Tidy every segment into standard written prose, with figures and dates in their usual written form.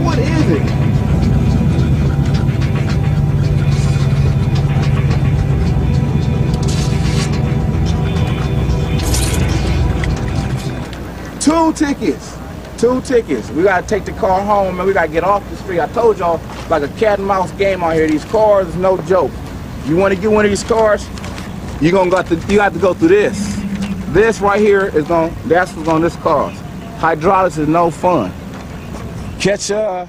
what is it? Two tickets. We gotta take the car home, man. We gotta get off the street. I told y'all, like a cat and mouse game out here. These cars is no joke. You want to get one of these cars, you have to go through this. This right here is that's what's on this car. Hydraulics is no fun. Catch ya.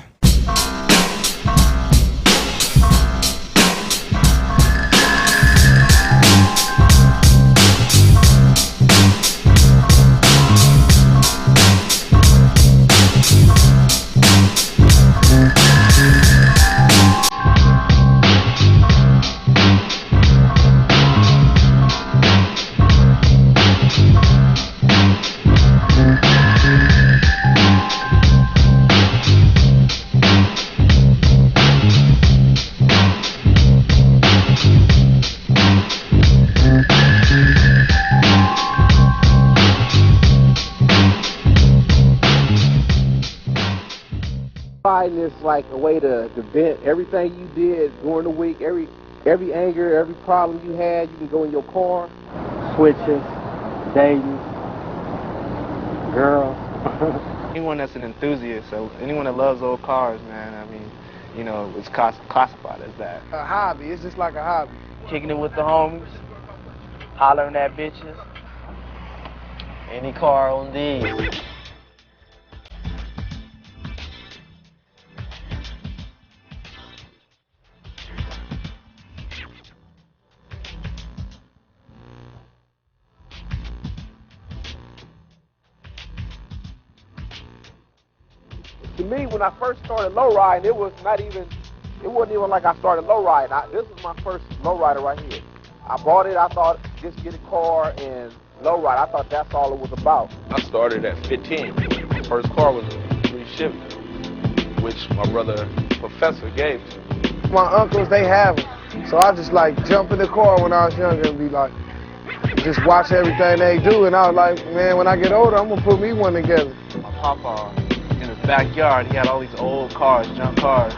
Riding is like a way to vent everything you did during the week, every anger, every problem you had. You can go in your car, switches, dating, girls. Anyone that's an enthusiast, so anyone that loves old cars, man, I mean, you know, it's classified as that. A hobby. It's just like a hobby. Kicking it with the homies, hollering at bitches. Any car on these. To me, when I first started lowriding, it wasn't even like I started lowriding. This was my first lowrider right here. I bought it, I thought, just get a car and lowride. I thought that's all it was about. I started at 15. My first car was a 3 Chevy, which my brother, Professor, gave to me. My uncles, they have them. So I just like jump in the car when I was younger and be like, just watch everything they do. And I was like, man, when I get older, I'm going to put me one together. My papa, in his backyard, he had all these old cars, junk cars.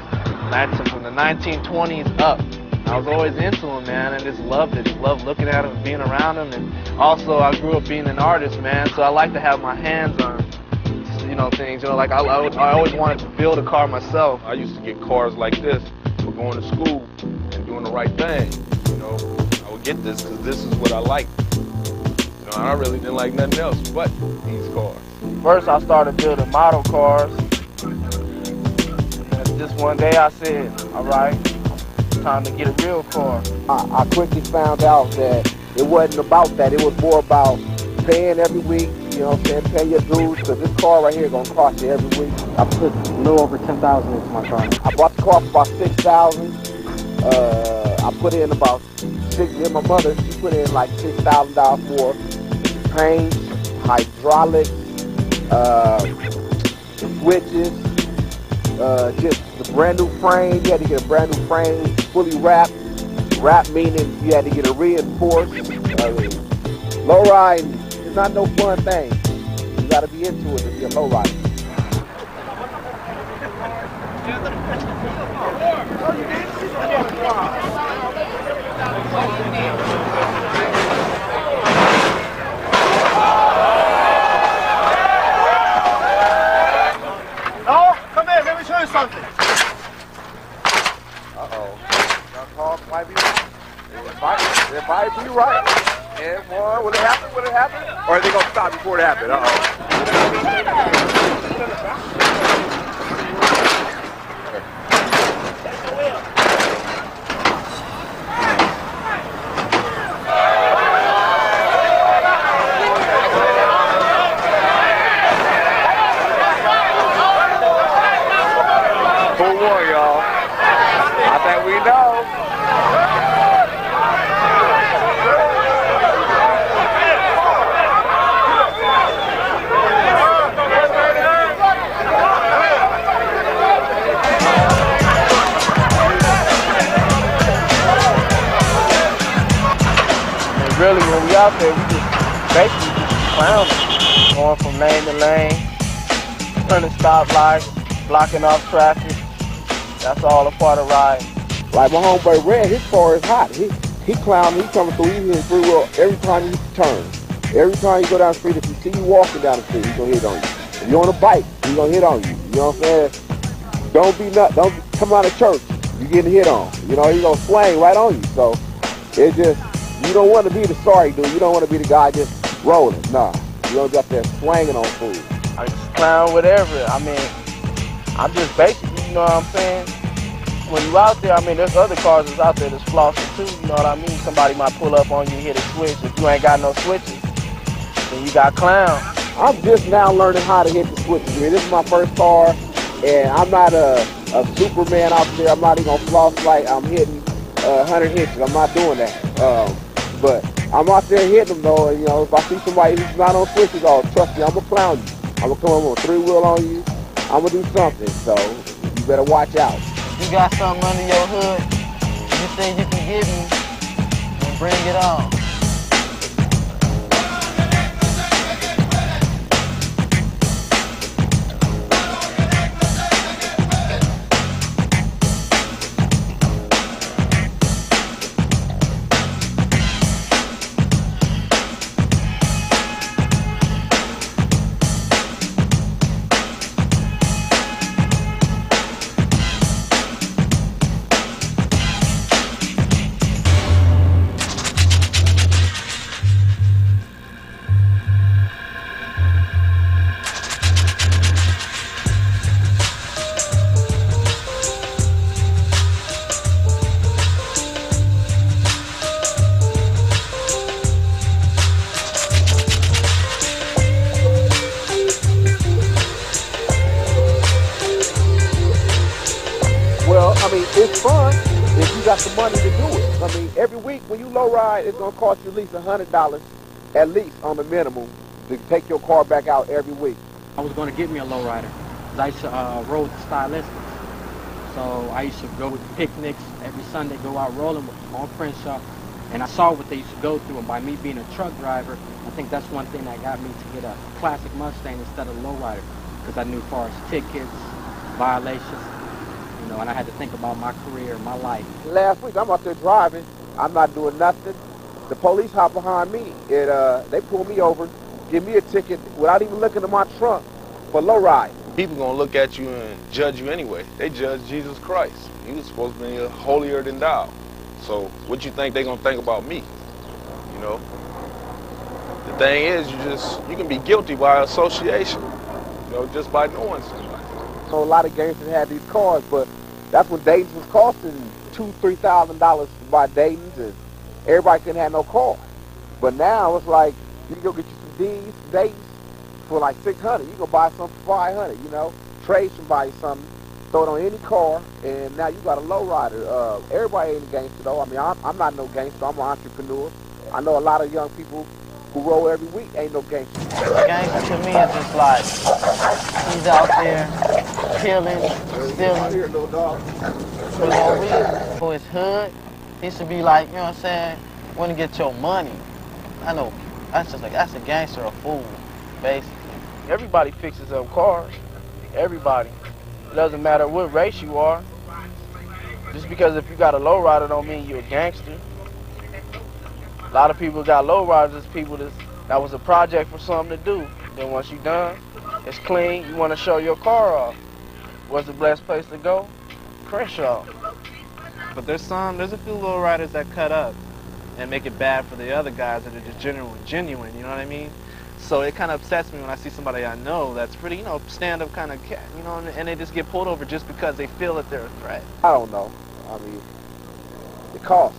From the 1920s up. I was always into them, man, and just loved it. Just loved looking at them, being around them, and also I grew up being an artist, man, so I like to have my hands on, you know, things. You know, like I always wanted to build a car myself. I used to get cars like this for going to school and doing the right thing. You know, I would get this because this is what I liked. You know, I really didn't like nothing else but these cars. First, I started building model cars. Just one day I said, all right, time to get a real car. I quickly found out that it wasn't about that. It was more about paying every week, you know what I'm saying, pay your dues, because this car right here is going to cost you every week. I put a little over $10,000 into my car. I bought the car for about $6,000. I put in about and my mother, she put in like $6,000 more. Paint, hydraulics, switches, just the brand new frame. You had to get a brand new frame, fully wrapped. Wrapped meaning you had to get a reinforced. Low riding is not no fun thing. You got to be into it if you're low riding. No, come here, let me show you something. Might be right. It might be right. And boy, will it happen? Will it happen? Or are they gonna stop before it happens? Full war, y'all. I think we know. Really, when we out there, we just basically just clowning. Going from lane to lane, turning stoplights, blocking off traffic. That's all a part of riding. Like my homeboy Red, his car is hot. He climbing, he coming through, he hit free wheel every time he turns. Every time you go down the street, if he see you walking down the street, he's gonna hit on you. If you're on a bike, he's gonna hit on you. You know what I'm saying? Don't come out of church, you getting hit on. You know, he's gonna slang right on you. So it just, you don't want to be the sorry dude. You don't want to be the guy just rolling. Nah, you don't got that swanging on food. I just clown whatever. I mean, I'm just basically, you know what I'm saying? When you out there, I mean, there's other cars that's out there that's flossing too, you know what I mean? Somebody might pull up on you, hit a switch. If you ain't got no switches, then you got clown. I'm just now learning how to hit the switches. I mean, this is my first car, and I'm not a Superman out there. I'm not even gonna floss like I'm hitting 100 hitches. I'm not doing that. But I'm out there hitting them though, and, you know, if I see somebody who's not on switches, oh, trust me, I'm gonna clown you. I'm gonna come on a 3-wheel on you. I'm gonna do something, so you better watch out. You got something under your hood, you think you can give me, then bring it on. I mean, it's fun if you got the money to do it. I mean, every week when you low ride, it's going to cost you at least $100, at least on the minimum, to take your car back out every week. I was going to get me a lowrider. I used to roll with the stylistics. So I used to go with picnics every Sunday, go out rolling with my friends shop. And I saw what they used to go through. And by me being a truck driver, I think that's one thing that got me to get a classic Mustang instead of a lowrider. Because I knew as far as tickets, violations, you know, and I had to think about my career, my life. Last week, I'm out there driving. I'm not doing nothing. The police hop behind me, and they pull me over, give me a ticket without even looking at my trunk for low ride. People gonna look at you and judge you anyway. They judge Jesus Christ. He was supposed to be holier than thou. So what you think they gonna think about me? You know? The thing is, you can be guilty by association. You know, just by knowing somebody. So a lot of gangsters had these cars, but that's when Dayton's was costing $2,000-$3,000 to buy Dayton's, and everybody couldn't have no car. But now it's like you can go get you some Dayton's for like $600. You can buy some for $500. You know, trade somebody something, throw it on any car, and now you got a low rider. Everybody ain't a gangster though. I mean, I'm not no gangster. I'm an entrepreneur. I know a lot of young people who roll every week ain't no gangster. Gangster to me is just like he's out there killing, stealing. Here, little dog. For no reason. For his hood, he should be like, you know what I'm saying, want to get your money. I know, that's just like, that's a gangster, a fool, basically. Everybody fixes up cars. Everybody. It doesn't matter what race you are. Just because if you got a lowrider don't mean you're a gangster. A lot of people got lowriders, people that was a project for something to do. Then once you're done, it's clean, you want to show your car off. What's the best place to go? Crenshaw. But there's a few lowriders that cut up and make it bad for the other guys that are just genuine, you know what I mean? So it kind of upsets me when I see somebody I know that's pretty, you know, stand-up kind of cat, you know, and they just get pulled over just because they feel that they're a threat. I don't know. I mean, it costs.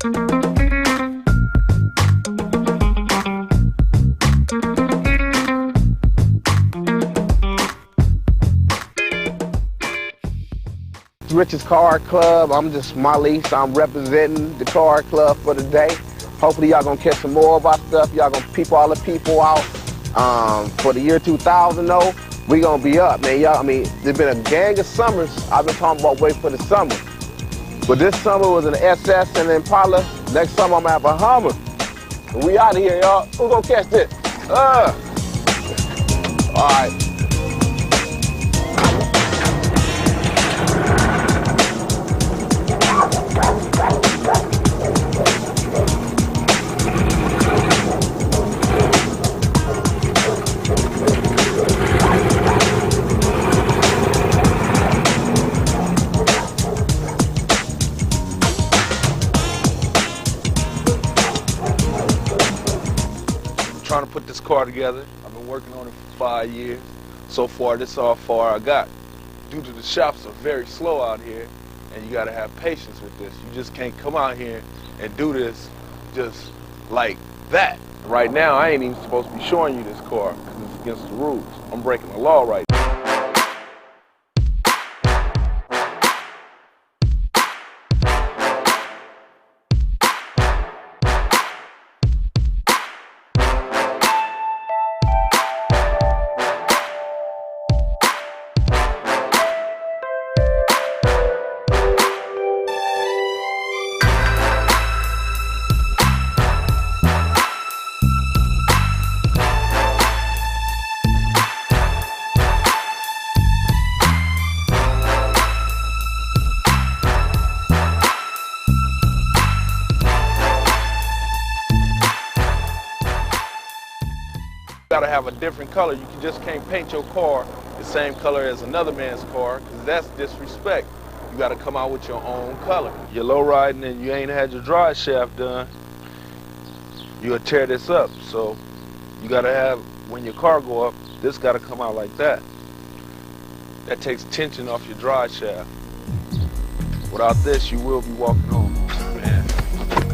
Rich's Car Club. I'm just Malise. I'm representing the car club for the day. Hopefully y'all gonna catch some more of our stuff. Y'all gonna peep all the people out. For the year 2000 though, we gonna be up, man. Y'all, I mean, there's been a gang of summers I've been talking about waiting for the summer. But this summer was an SS and an Impala. Next summer I'm gonna have a Hummer. And we out of here, y'all. Who's gonna catch this? All right. Trying to put this car together. I've been working on it for 5 years. So far, this is how far I got. Due to the shops are very slow out here, and you gotta have patience with this. You just can't come out here and do this just like that. Right now, I ain't even supposed to be showing you this car because it's against the rules. I'm breaking the law right now. You gotta have a different color. You just can't paint your car the same color as another man's car, because that's disrespect. You gotta come out with your own color. You're low riding and you ain't had your drive shaft done, you'll tear this up. So you gotta have, when your car go up, this gotta come out like that. That takes tension off your drive shaft. Without this, you will be walking home. Man,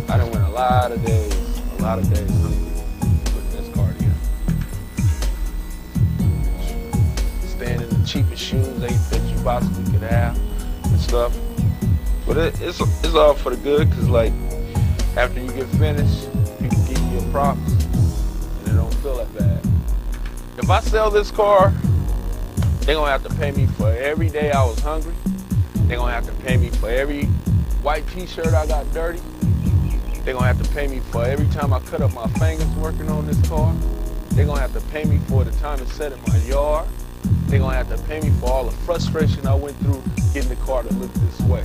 I done went a lot of days putting this car together. Staying in the cheapest shoes they fit you possibly could have and stuff. But it's all for the good, because like after you get finished, people give you your props and it don't feel that bad. If I sell this car, they're gonna have to pay me for every day I was hungry. They're gonna have to pay me for every white t-shirt I got dirty. They're gonna have to pay me for every time I cut up my fingers working on this car. They're gonna have to pay me for the time it's set in my yard. They're gonna have to pay me for all the frustration I went through getting the car to look this way.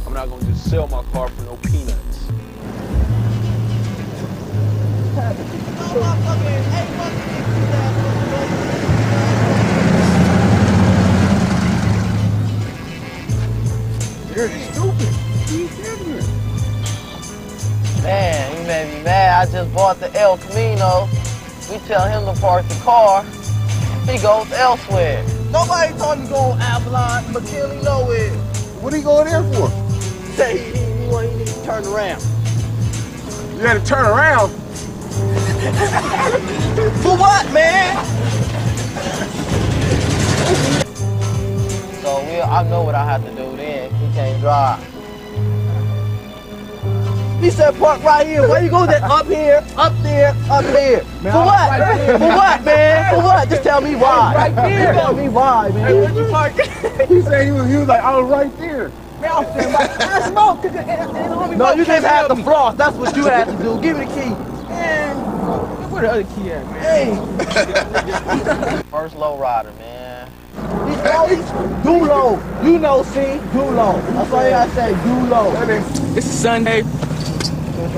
I'm not gonna just sell my car for no peanuts. You're stupid. He's ignorant. Man, you made me mad. I just bought the El Camino. We tell him to park the car. He goes elsewhere. Nobody told him to go on Avalon, McKinley, nowhere. What are you going there for? Say he needs to turn around. You had to turn around. For what, man? So I know what I have to do then. He can't drive. He said park right here. Where you go that up here, up there, up there? Man, for what? Right for what, man? For what? Just tell me why. Right there. Tell me why, man. Where'd you park? He said he was like, I was right there. Man, I was saying, I smoked. No, you just had to floss. That's what you had to do. Give me the key. Man, where the other key at, man? Hey. First low rider, man. Do low. You know, see? Do low. That's all you gotta say. Do low. It's a Sunday.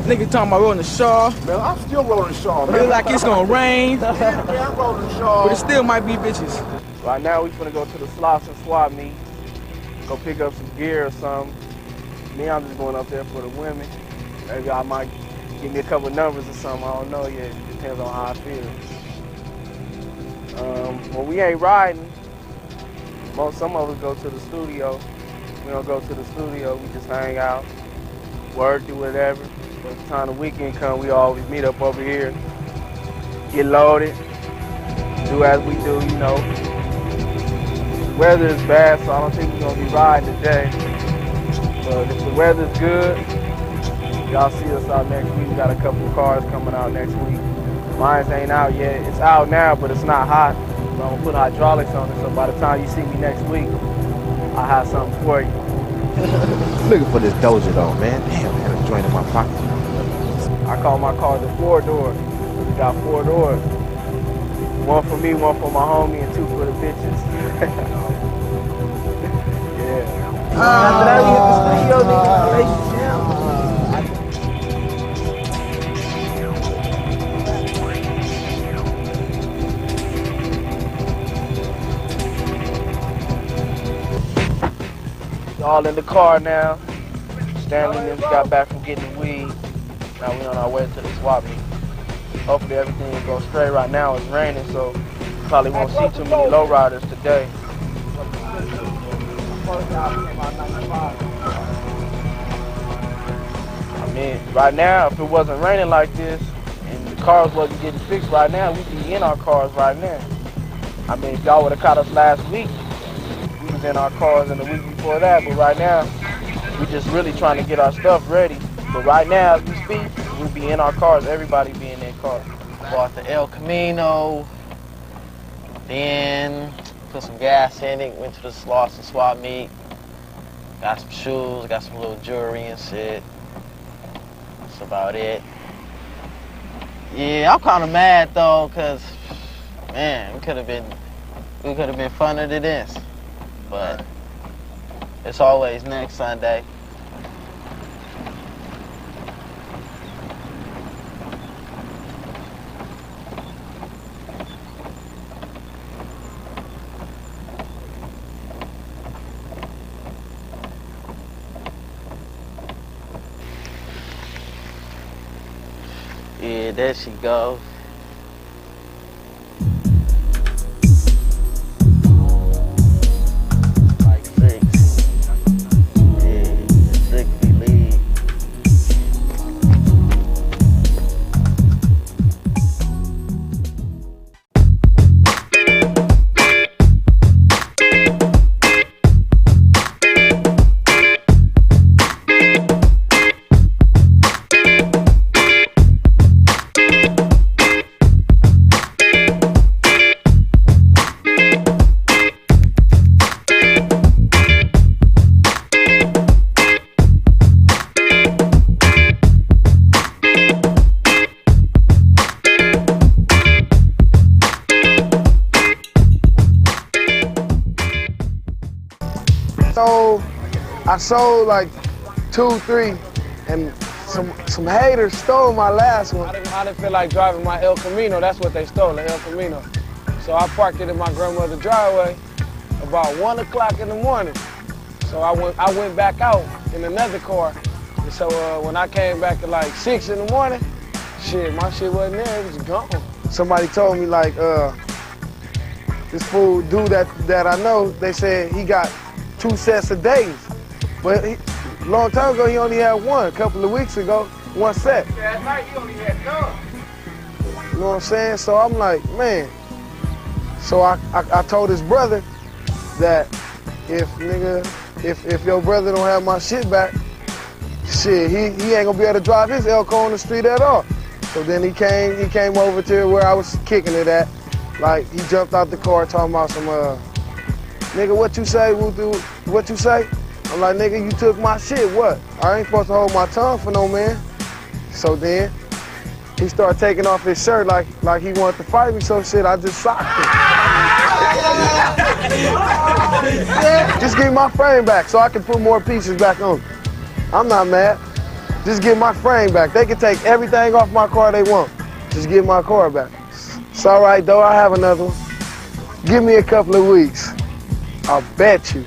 Nigga talking about rolling the Shaw. Man, I'm still rolling the Shaw, man. Feel like it's gonna rain. Yeah, I'm rolling the Shaw. But it still might be bitches. Right now we finna go to the slots and swap meet. Go pick up some gear or something. Me, I'm just going up there for the women. Maybe I might give me a couple numbers or something. I don't know yet. It depends on how I feel. When we ain't riding, some of us go to the studio. We don't go to the studio. We just hang out. work, do whatever. By the time the weekend comes, we always meet up over here, get loaded, do as we do, you know. Weather is bad, so I don't think we're gonna be riding today. But if the weather's good, y'all see us out next week. We got a couple of cars coming out next week. Mine ain't out yet. It's out now, but it's not hot. So I'm gonna put hydraulics on it, so by the time you see me next week, I'll have something for you. Looking for this Doja though, man. Damn, I had a joint in my pocket. I call my car the 4-door. We got 4 doors. One for me, one for my homie, and 2 for the bitches. Yeah. After that, we hit the studio, nigga. Ladies all in the car now. Stanley just got back from getting the weed. Now we on our way to the swap meet. Hopefully everything goes straight. Right now it's raining, so probably won't see too many lowriders today. I mean, right now, if it wasn't raining like this and the cars wasn't getting fixed right now, we'd be in our cars right now. I mean, if y'all would have caught us last week, we was in our cars in the week before that, but right now, we just really trying to get our stuff ready. But right now, as we speak, we'll be in our cars, everybody be in their cars. Bought the El Camino, then put some gas in it, went to the Lost and Swap meet, got some shoes, got some little jewelry and shit. That's about it. Yeah, I'm kind of mad though, cause man, we could have been funner than this, but it's always next Sunday. Yeah, there she goes. Like 6. Yeah, 60 lead. So I sold like 2, 3, and some haters stole my last one. I didn't feel like driving my El Camino. That's what they stole, the El Camino. So I parked it in my grandmother's driveway about 1 o'clock in the morning. So I went back out in another car. And so when I came back at like 6 in the morning, shit, my shit wasn't there, it was gone. Somebody told me like, this fool dude that I know, they said he got 2 sets of days. But a long time ago, he only had one. A couple of weeks ago, 1 set. That night, he only had none. You know what I'm saying? So I'm like, man. So I told his brother that if your brother don't have my shit back, shit, he ain't gonna be able to drive his Elko on the street at all. So then he came over to where I was kicking it at. Like, he jumped out the car talking about some, nigga, what you say, what you say? I'm like, nigga, you took my shit, what? I ain't supposed to hold my tongue for no man. So then, he started taking off his shirt like he wanted to fight me, so shit, I just socked him. Just give me my frame back so I can put more pieces back on. I'm not mad. Just give my frame back. They can take everything off my car they want. Just give my car back. It's all right, though, I have another one. Give me a couple of weeks. I'll bet you.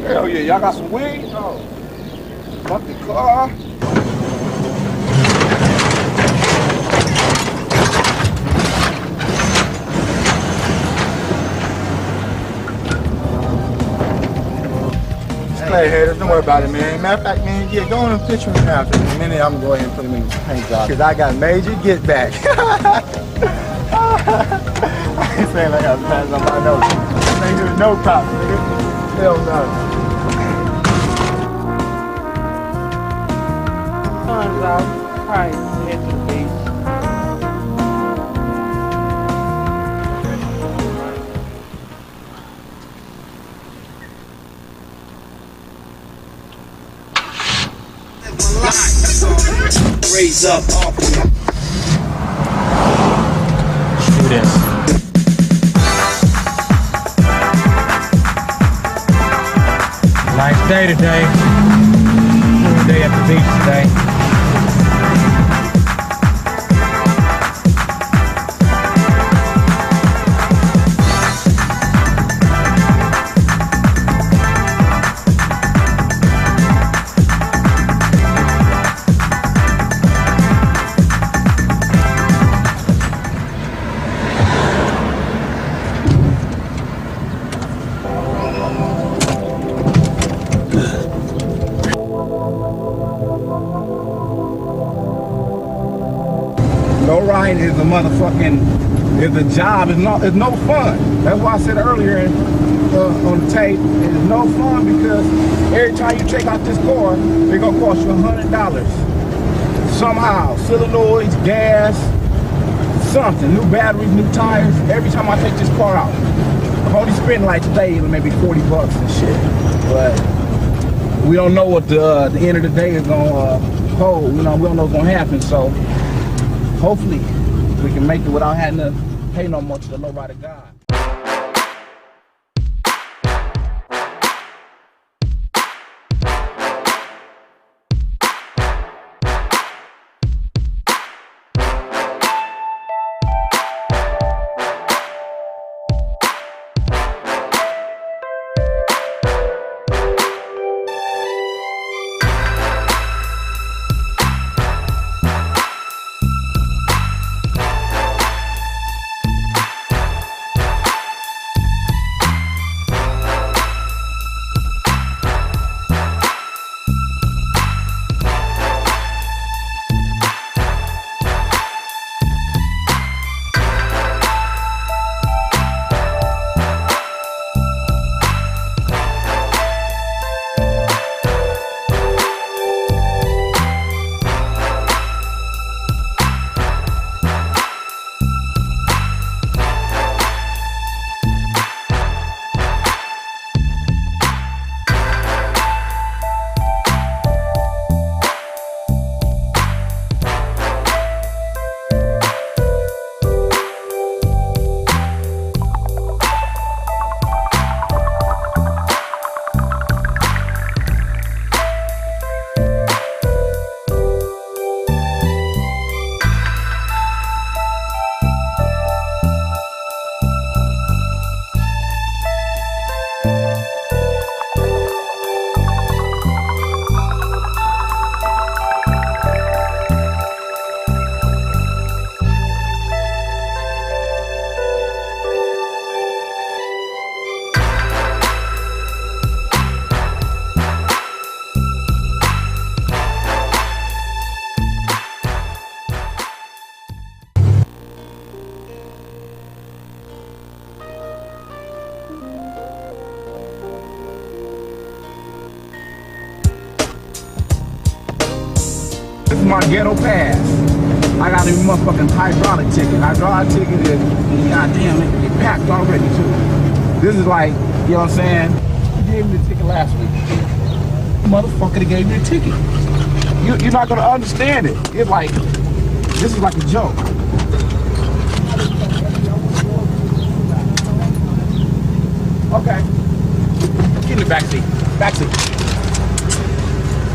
Hell yeah, y'all got some weed? No. Fuck the car. Hey, haters, don't worry about it, man. Matter of fact, man, yeah, go on and picture him now. For a minute, I'm gonna go ahead and put him in the paint job. Cause I got major get back. I ain't saying like I was passing on my nose. Nigga, no cops, nigga. Hell no. Sun's out, probably head to the beach. Raise up. Do this. Nice day today. Cool day at the beach today. Low riding is a motherfucking, is a job, it's no fun. That's why I said earlier on the tape, it's no fun because every time you check out this car, it's gonna cost you $100. Somehow, solenoids, gas, something, new batteries, new tires, every time I take this car out. I'm only spending like today maybe 40 bucks and shit. But we don't know what the end of the day is gonna hold, you know, we don't know what's gonna happen, so hopefully we can make it without having to pay no more to the lowrider God. This is my ghetto pass. I got a motherfucking hydraulic ticket. Hydraulic ticket is, goddamn, it packed already too. This is like, you know what I'm saying? Who gave me the ticket last week? Motherfucker that gave me the ticket. You're not gonna understand it. It's like, this is like a joke. Okay. Get in the back seat. Back seat.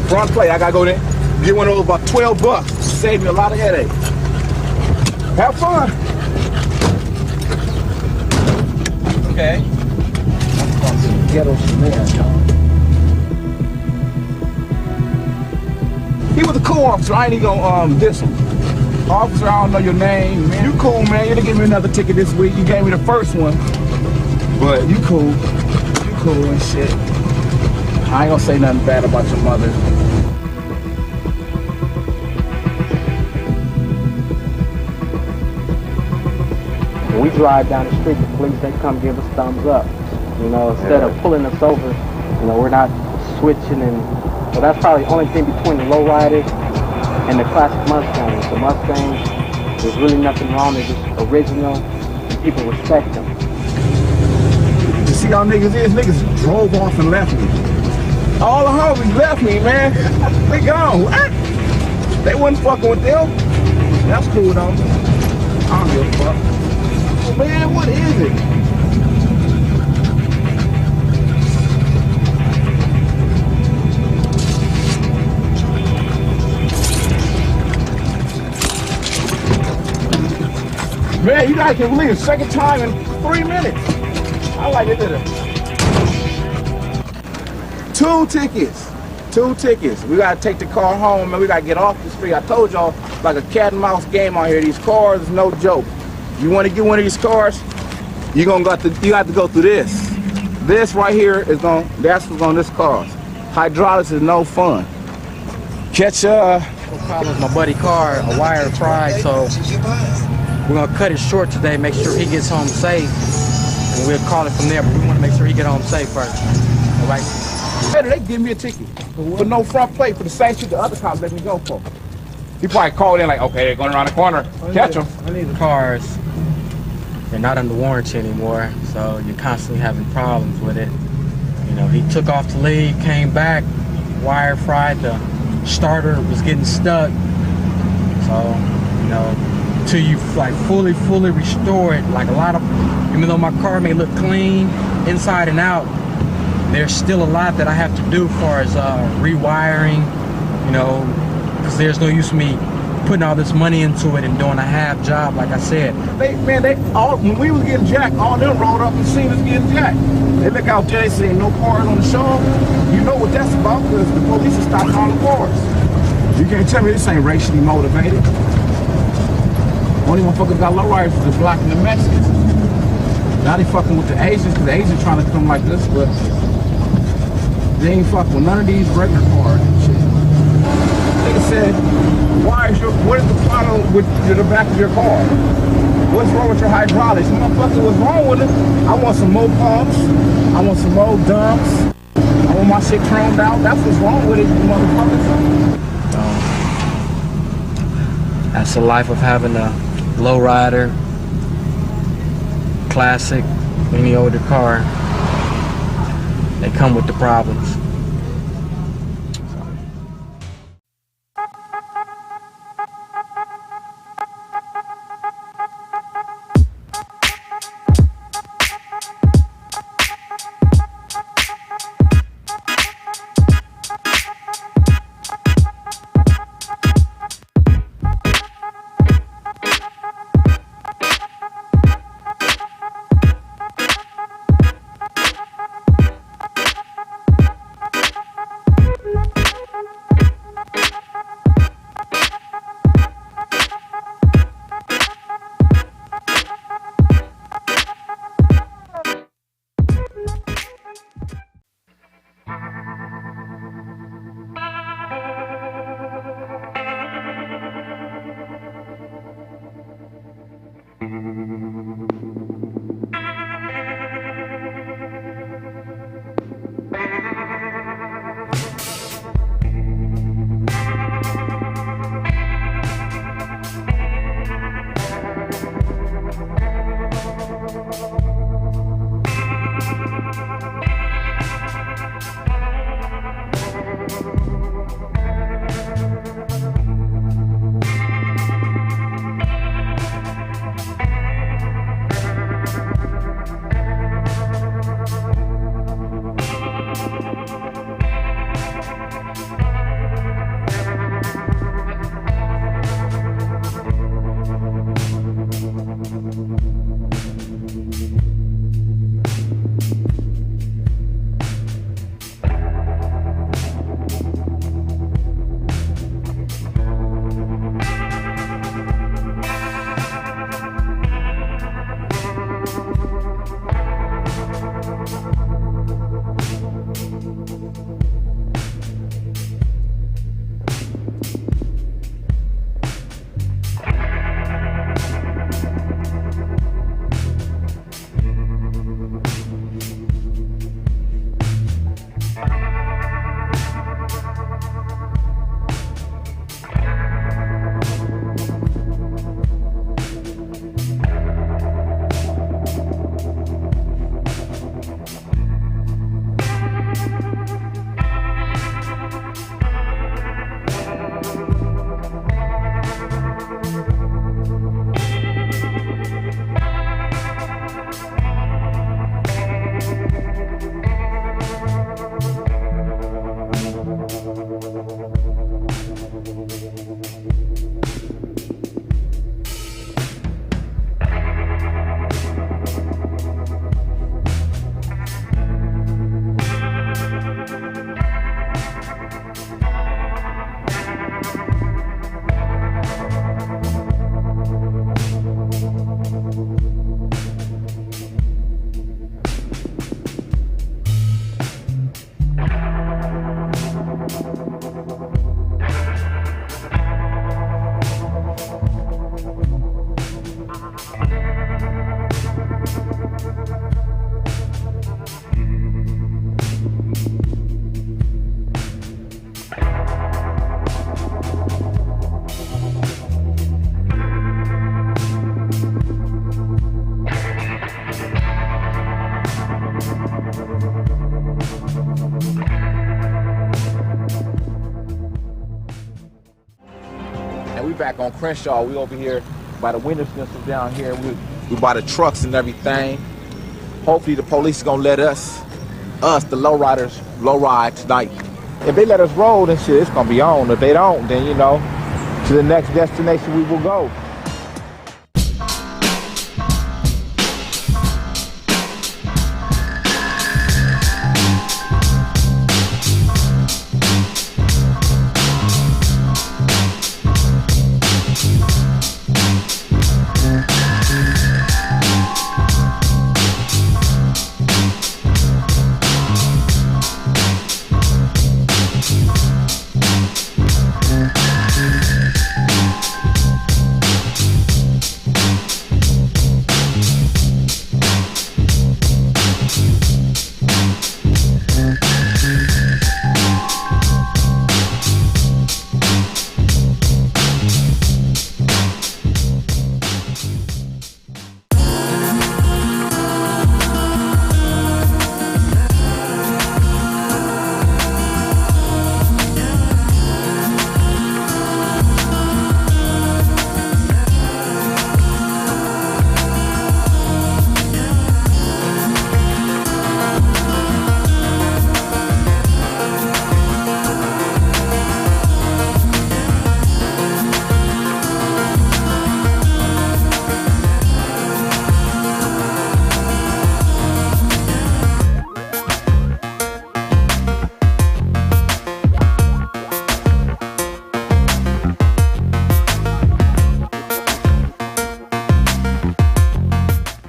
Front plate, I gotta go there. Get one of those about 12 bucks. Save me a lot of headache. Have fun. Okay. Ghetto Chanel, y'all. He was a cool officer. I ain't even gonna diss him. Officer, I don't know your name, man. You cool, man. You didn't give me another ticket this week. You gave me the first one. But you cool. You cool and shit. I ain't gonna say nothing bad about your mother. When we drive down the street, the police, they come give us thumbs up. You know, instead of pulling us over, you know, we're not switching. And so that's probably the only thing between the lowriders and the classic Mustangs. The Mustangs, there's really nothing wrong. They're just original, and people respect them. You see how niggas is? Niggas drove off and left me. All the homies left me, man. They gone. What? They wasn't fucking with them. That's cool, though. I don't give a fuck. Oh, man, what is it? Man, you guys can believe it. Second time in 3 minutes. I like it. Two tickets. We gotta take the car home, man. We gotta get off the street. I told y'all, like a cat and mouse game out here. These cars is no joke. You want to get one of these cars, you have to go through this. This right here is that's what's on this car. Hydraulics is no fun. Catch Problems, my buddy car, a wire fried, so we're gonna cut it short today, make sure he gets home safe, and we'll call it from there, but we wanna make sure he get home safe first, all right? Better they give me a ticket with no front plate for the same shit the other cops let me go for. He probably called in like, okay, they're going around the corner, catch them. I need the cars, they're not under warranty anymore, so you're constantly having problems with it. You know, he took off to leave, came back, wire fried, the starter was getting stuck, so, you know, till you like fully restore it, like a lot of, even though my car may look clean inside and out, there's still a lot that I have to do as far as rewiring, you know, because there's no use me putting all this money into it and doing a half job, like I said. When we was getting jacked, all them rolled up and seen us getting jacked. They look out there, they see no cars on the show. You know what that's about, because the police are stopping all the cars. You can't tell me this ain't racially motivated. Only motherfuckers got lowriders is blocking the Mexicans. Now they fucking with the Asians, because the Asians trying to come like this, but they ain't fucking with none of these regular cars and shit. Nigga said, what is the problem with the back of your car? What's wrong with your hydraulics? Motherfucker, what's wrong with it? I want some more pumps. I want some more dumps. I want my shit chromed out. That's what's wrong with it, you motherfuckers. That's the life of having a lowrider, classic, any older car. They come with the problems. And we back on Crenshaw. We over here by the window system down here. We by the trucks and everything. Hopefully the police is gonna let us, the lowriders, low ride tonight. If they let us roll, then shit, it's gonna be on. If they don't, then you know, to the next destination we will go.